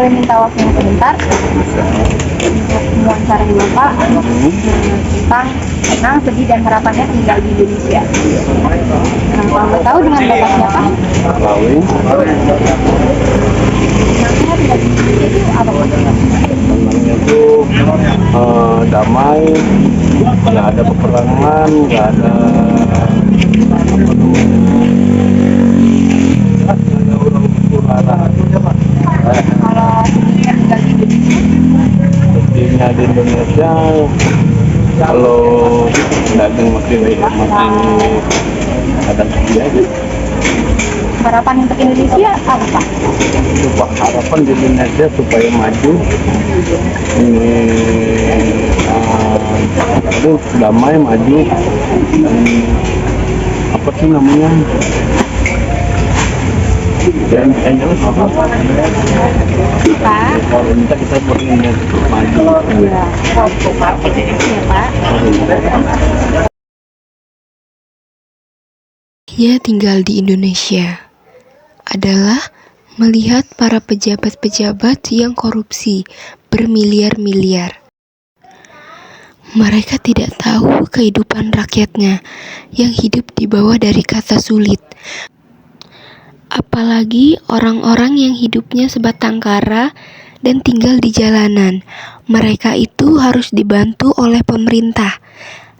boleh minta waktunya sebentar untuk mewawancarai Bapak tentang senang, sedih, dan harapannya tinggal di Indonesia. Nah, kalau mau tahu dengan Bapak siapa? Lawi. Senangnya tinggal di Indonesia itu apa Pak? Senangnya tuh damai, nggak ada peperangan, nggak ada orang berkurang. Kalau sedihnya tinggal di Indonesia? Sedihnya di Indonesia, kalau dagang makin ada sedih aja. Harapan untuk Indonesia apa Pak? Coba harapan di Indonesia supaya maju, ini damai, maju, dan apa sih namanya, dan jelas apa Pak? kalau minta kita beringat maju. Iya. Iya Pak. Ia tinggal di Indonesia adalah melihat para pejabat-pejabat yang korupsi bermiliar-miliar. Mereka tidak tahu kehidupan rakyatnya yang hidup di bawah dari kata sulit. Apalagi orang-orang yang hidupnya sebatang kara dan tinggal di jalanan. Mereka itu harus dibantu oleh pemerintah.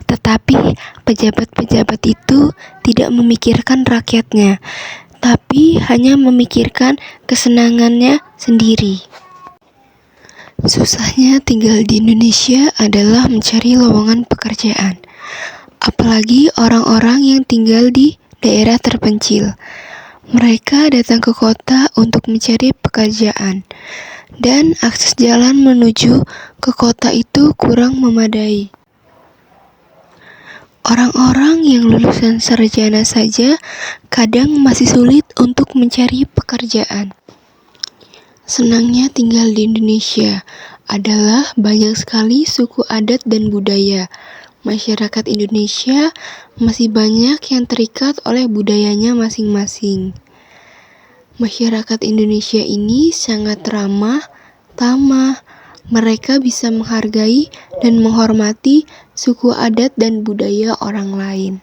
Tetapi pejabat-pejabat itu tidak memikirkan rakyatnya, tapi hanya memikirkan kesenangannya sendiri. Susahnya tinggal di Indonesia adalah mencari lowongan pekerjaan, apalagi orang-orang yang tinggal di daerah terpencil. Mereka datang ke kota untuk mencari pekerjaan, dan akses jalan menuju ke kota itu kurang memadai. Orang-orang yang lulusan sarjana saja kadang masih sulit untuk mencari pekerjaan. Senangnya tinggal di Indonesia adalah banyak sekali suku adat dan budaya. Masyarakat Indonesia masih banyak yang terikat oleh budayanya masing-masing. Masyarakat Indonesia ini sangat ramah, tamah. Mereka bisa menghargai dan menghormati suku adat dan budaya orang lain.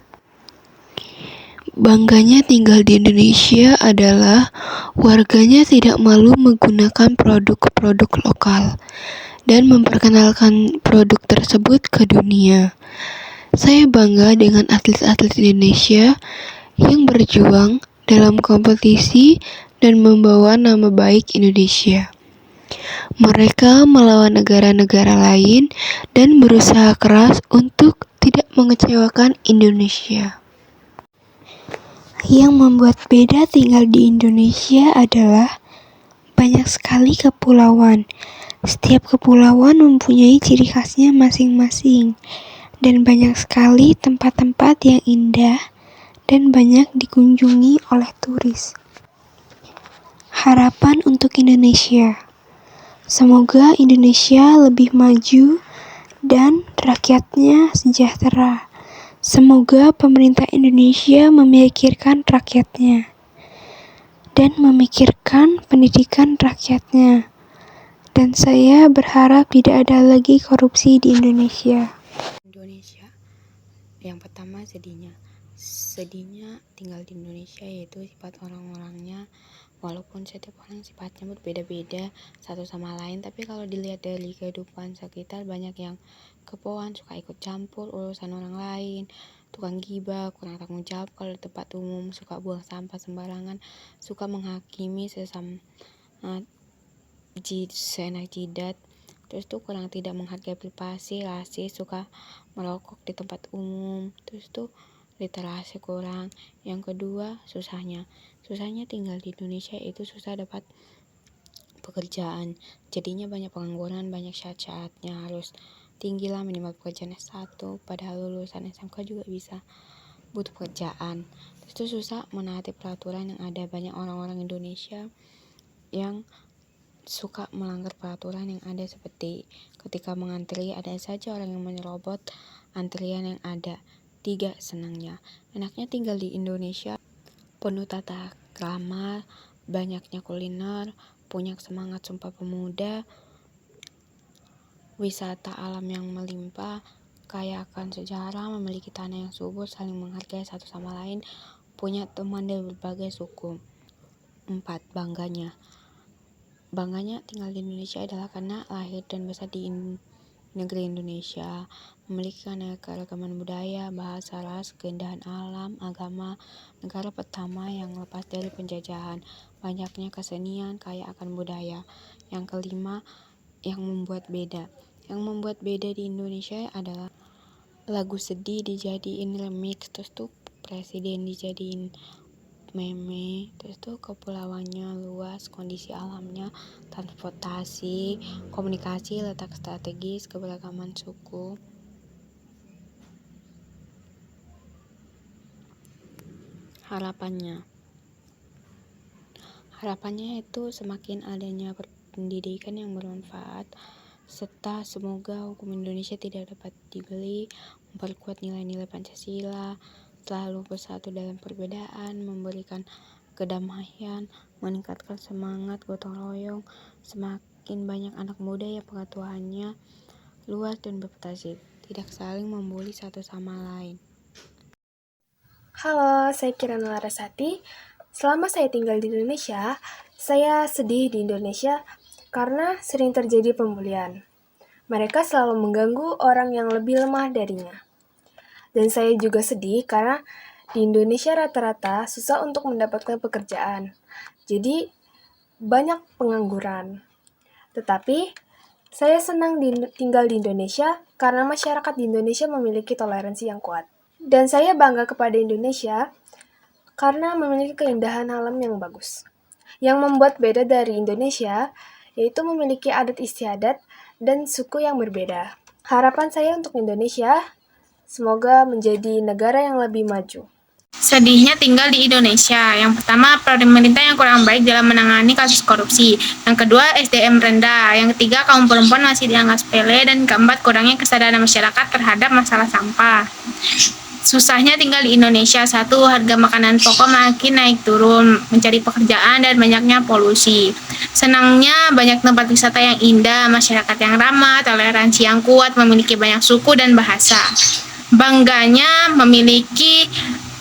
Bangganya tinggal di Indonesia adalah warganya tidak malu menggunakan produk-produk lokal dan memperkenalkan produk tersebut ke dunia. Saya bangga dengan atlet-atlet Indonesia yang berjuang dalam kompetisi dan membawa nama baik Indonesia. Mereka melawan negara-negara lain dan berusaha keras untuk tidak mengecewakan Indonesia. Yang membuat beda tinggal di Indonesia adalah banyak sekali kepulauan. Setiap kepulauan mempunyai ciri khasnya masing-masing, dan banyak sekali tempat-tempat yang indah dan banyak dikunjungi oleh turis. Harapan untuk Indonesia. Semoga Indonesia lebih maju dan rakyatnya sejahtera. Semoga pemerintah Indonesia memikirkan rakyatnya dan memikirkan pendidikan rakyatnya. Dan saya berharap tidak ada lagi korupsi di Indonesia. Yang pertama sedihnya tinggal di Indonesia yaitu sifat orang-orangnya. Walaupun setiap orang sifatnya berbeda-beda satu sama lain, tapi kalau dilihat dari kehidupan sekitar banyak yang kepoan, suka ikut campur urusan orang lain, tukang gibah, kurang tanggung jawab kalau di tempat umum, suka buang sampah sembarangan, suka menghakimi sesama seenak jidat, terus tuh kurang tidak menghargai privasi, rasis, suka merokok di tempat umum, terus tuh literasi kurang. Yang kedua, susahnya tinggal di Indonesia itu susah dapat pekerjaan, jadinya banyak pengangguran, banyak syarat-syaratnya harus tinggi lah, minimal pekerjaan S1, padahal lulusan SMK juga bisa butuh pekerjaan. Terus itu susah menaati peraturan yang ada, banyak orang-orang Indonesia yang suka melanggar peraturan yang ada, seperti ketika mengantri ada saja orang yang menyerobot antrian yang ada. 3. Senangnya, enaknya tinggal di Indonesia penuh tata krama, banyaknya kuliner, punya semangat Sumpah Pemuda, wisata alam yang melimpah, kaya akan sejarah, memiliki tanah yang subur, saling menghargai satu sama lain, punya teman dari berbagai suku. 4. Bangganya tinggal di Indonesia adalah karena lahir dan besar di negeri Indonesia, memiliki keanekaragaman budaya, bahasa, ras, keindahan alam, agama, negara pertama yang lepas dari penjajahan, banyaknya kesenian, kaya akan budaya. Yang kelima, yang membuat beda di Indonesia adalah lagu sedih dijadiin remix, terus tuh presiden dijadiin meme, terus tuh kepulauannya luas, kondisi alamnya, transportasi, komunikasi, letak strategis, keberagaman suku. Harapannya itu semakin adanya pendidikan yang bermanfaat, serta semoga hukum Indonesia tidak dapat dibeli, memperkuat nilai-nilai Pancasila, selalu bersatu dalam perbedaan, memberikan kedamaian, meningkatkan semangat gotong royong, semakin banyak anak muda yang pengetahuannya luas dan berprestasi, tidak saling membuli satu sama lain. Halo, saya Kirana Larasati. Selama saya tinggal di Indonesia, saya sedih di Indonesia karena sering terjadi pembulian. Mereka selalu mengganggu orang yang lebih lemah darinya. Dan saya juga sedih karena di Indonesia rata-rata susah untuk mendapatkan pekerjaan. Jadi, banyak pengangguran. Tetapi, saya senang tinggal di Indonesia karena masyarakat di Indonesia memiliki toleransi yang kuat. Dan saya bangga kepada Indonesia karena memiliki keindahan alam yang bagus. Yang membuat beda dari Indonesia, yaitu memiliki adat istiadat dan suku yang berbeda. Harapan saya untuk Indonesia, semoga menjadi negara yang lebih maju. Sedihnya tinggal di Indonesia. Yang pertama, pemerintah yang kurang baik dalam menangani kasus korupsi. Yang kedua, SDM rendah. Yang ketiga, kaum perempuan masih dianggap sepele. Dan keempat, kurangnya kesadaran masyarakat terhadap masalah sampah. Susahnya tinggal di Indonesia. 1. Harga makanan pokok makin naik turun, mencari pekerjaan, dan banyaknya polusi. Senangnya banyak tempat wisata yang indah, masyarakat yang ramah, toleransi yang kuat, memiliki banyak suku dan bahasa. Bangganya memiliki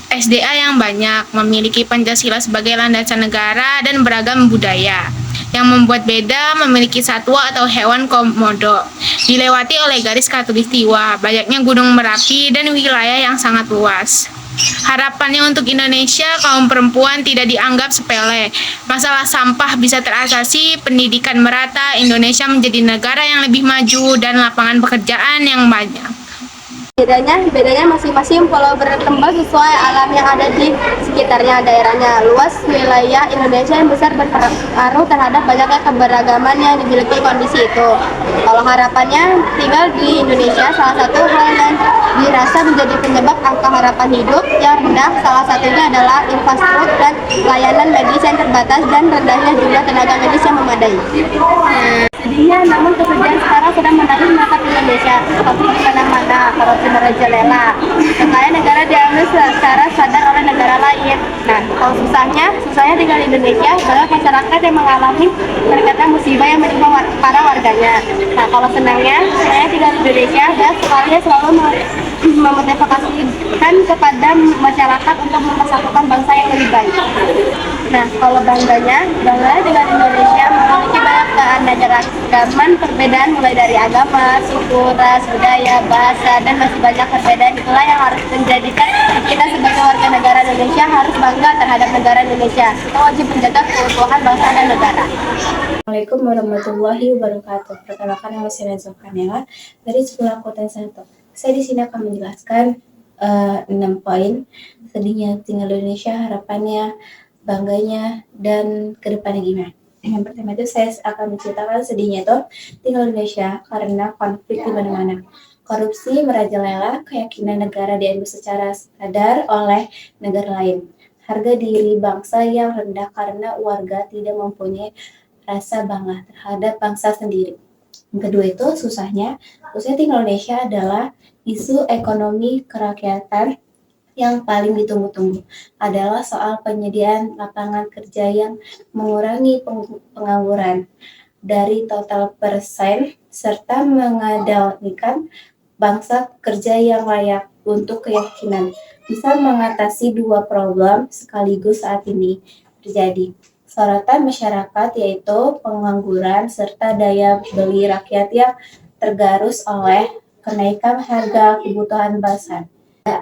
SDA yang banyak, memiliki Pancasila sebagai landasan negara dan beragam budaya. Yang membuat beda, memiliki satwa atau hewan komodo, dilewati oleh garis khatulistiwa, banyaknya gunung Merapi, dan wilayah yang sangat luas. Harapannya untuk Indonesia, kaum perempuan tidak dianggap sepele, masalah sampah bisa teratasi, pendidikan merata, Indonesia menjadi negara yang lebih maju, dan lapangan pekerjaan yang banyak. Bedanya masing-masing pulau berkembang sesuai alam yang ada di sekitarnya daerahnya. Luas wilayah Indonesia yang besar berpengaruh terhadap banyaknya keberagaman yang dimiliki kondisi itu. Kalau harapannya tinggal di Indonesia, salah satu hal yang dirasa menjadi penyebab angka harapan hidup yang rendah, salah satunya adalah infrastruktur dan layanan medis yang terbatas dan rendahnya jumlah tenaga medis yang memadai. Sedihnya, namun pekerjaan sekarang sedang menarik masyarakat Indonesia, seperti di mana-mana, korupsi merajalela. Kekayaan negara diambil secara sadar oleh negara lain. Nah, kalau susahnya tinggal di Indonesia, banyak masyarakat yang mengalami terkadang musibah yang menimpa para warganya. Nah, kalau senangnya, saya tinggal di Indonesia dan sekolahnya selalu memotivasikan kepada masyarakat untuk mempersatukan bangsa yang lebih baik. Nah, kalau bangganya tinggal di Indonesia memiliki banyak keanekaragaman perbedaan mulai dari agama, suku, ras, budaya, bahasa, dan masih banyak perbedaan. Itulah yang harus menjadikan kita sebagai warga negara Indonesia harus bangga terhadap negara Indonesia. Kita wajib menjaga keutuhan bangsa dan negara. Assalamualaikum warahmatullahi wabarakatuh. Perkenalkan, nama saya Reza Kanela dari Sekolah Kota 1. Saya di sini akan menjelaskan 6 poin sedihnya tinggal di Indonesia, harapannya, bangganya, dan kedepannya gimana. Yang pertama itu saya akan menceritakan sedihnya itu tinggal di Indonesia karena konflik di mana-mana. Korupsi merajalela, keyakinan negara diambil secara sadar oleh negara lain. Harga diri bangsa yang rendah karena warga tidak mempunyai rasa bangga terhadap bangsa sendiri. Yang kedua itu susahnya tinggal di Indonesia adalah isu ekonomi kerakyatan yang paling ditunggu-tunggu adalah soal penyediaan lapangan kerja yang mengurangi pengangguran dari total persen serta mengadalkan bangsa kerja yang layak untuk keyakinan bisa mengatasi dua problem sekaligus saat ini terjadi. Sorotan masyarakat yaitu pengangguran serta daya beli rakyat yang tergerus oleh kenaikan harga kebutuhan dasar.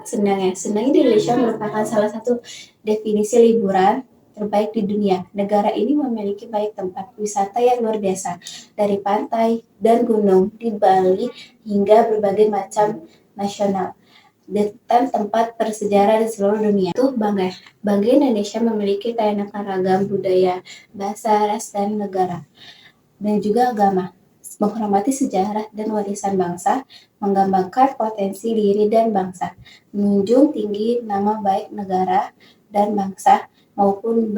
Senangnya di Indonesia merupakan salah satu definisi liburan terbaik di dunia. Negara ini memiliki banyak tempat wisata yang luar biasa, dari pantai dan gunung di Bali hingga berbagai macam nasional dan tempat bersejarah di seluruh dunia. Itu bangga Indonesia memiliki keanekaragaman ragam budaya, bahasa, ras, dan negara, dan juga agama. Menghormati sejarah dan warisan bangsa, menggambarkan potensi diri dan bangsa, menunjung tinggi nama baik negara dan bangsa maupun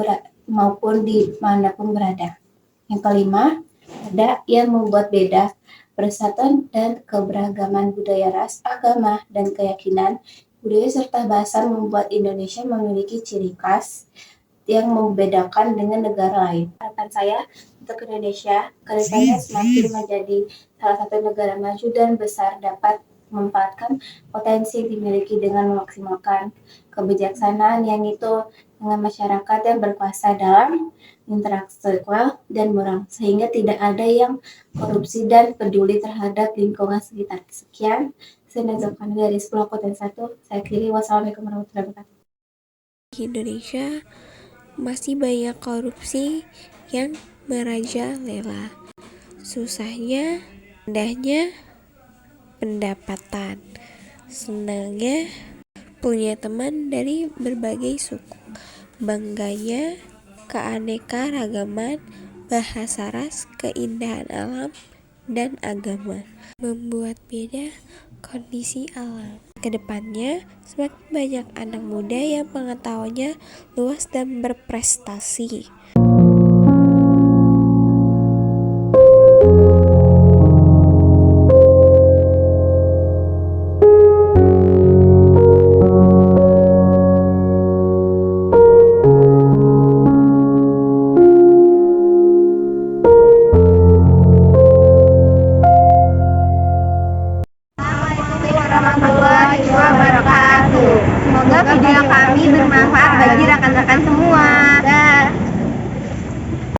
dimanapun berada. Yang kelima, ada yang membuat beda, persatuan dan keberagaman budaya, ras, agama, dan keyakinan, budaya serta bahasa membuat Indonesia memiliki ciri khas yang membedakan dengan negara lain. Harapan saya untuk Indonesia kedepannya semakin menjadi salah satu negara maju dan besar, dapat memanfaatkan potensi yang dimiliki dengan memaksimalkan kebijaksanaan yang itu dengan masyarakat yang berkuasa dalam intelektual dan moral, sehingga tidak ada yang korupsi dan peduli terhadap lingkungan sekitar. Sekian, saya Nazal dari 10 Kota 1. Saya akhiri. Wassalamualaikum warahmatullahi wabarakatuh. Di Indonesia masih banyak korupsi yang merajalela. Susahnya, indahnya pendapatan. Senangnya punya teman dari berbagai suku. Bangganya keanekaragaman bahasa, ras, keindahan alam, dan agama. Membuat beda kondisi alam. Kedepannya, semakin banyak anak muda yang pengetahuannya luas dan berprestasi. Warahmatullahi wabarakatuh. Semoga video kami bermanfaat bagi rekan-rekan semua.